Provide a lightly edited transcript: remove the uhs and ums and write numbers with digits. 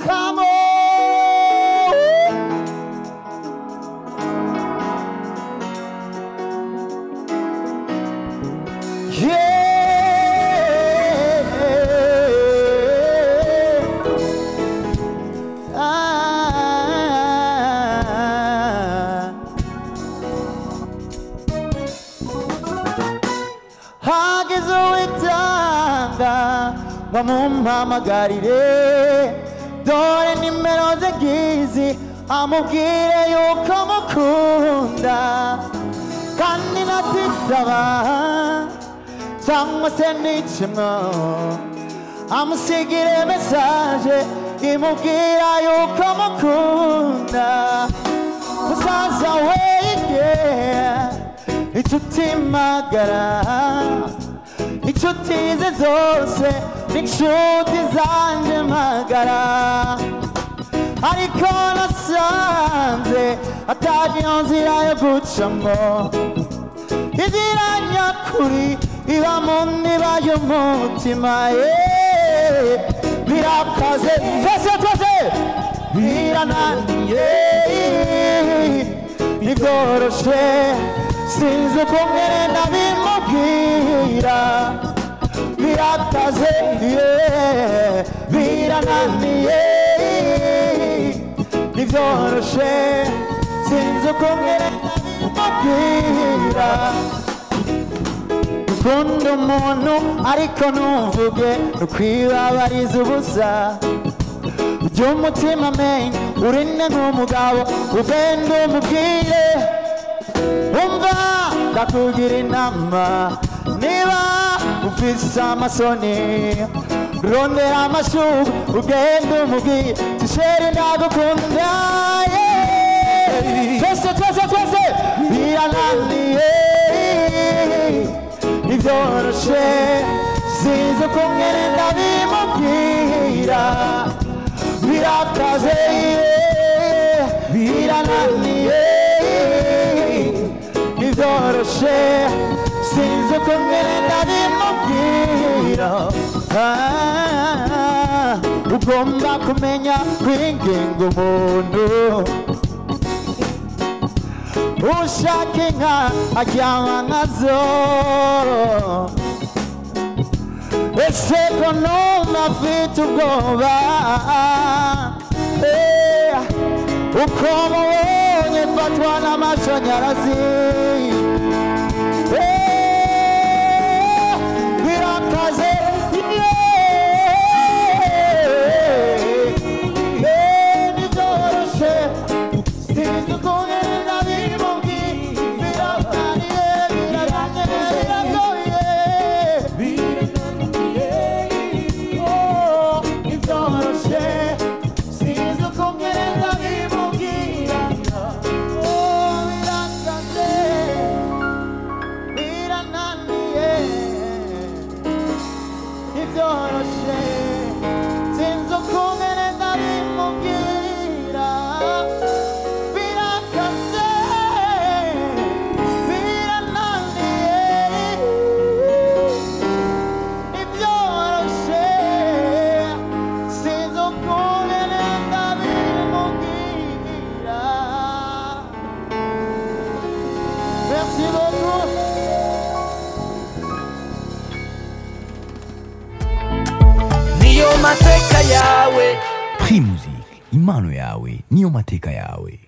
Come on. Hagezo itanga bamumpamagarire dore nimero ze ngizi amubwire yuko mukunda kandi natitaba cyangwa se nicemwo amusigire message imubwira yuko mukunda musaza wege inshuti magara inshuti ze zose n'inshuti zanje magara ariko nasanze atari nzira yo gucamo inzira nyakuri iba mu ndiba y'umutima birakaze twese birananiye ntigoroshe sinzi uko ngene ndabimubwira birakaze birananiye ntivyoroshe sinzi uko ngene ndabimubwira ukunda umuntu ariko ntuvuge nukwibabariza ubusa by'umutima menye urinde nk'umugabo ugende umubwire umva ndakugira inama niba ufise amasoni rondera amashuka ugende umubwire tisheri ndagukunda twese birananiye ntivyoroshe sinzi uko ngene ndabimubwira birakaze birananiye ntivyoroshe sinzi uko ngene ndabimubwira ugomba kumenya kwinginga umuntu ushaka inka aryama nkazo ese ko numva afite ubwoba uko mubonye mfatwa n'amashanyarazi birakaze ntivyoroshe sinzi uko ngene ndabimubwira Primusic, impano yawe niyo mateka yawe.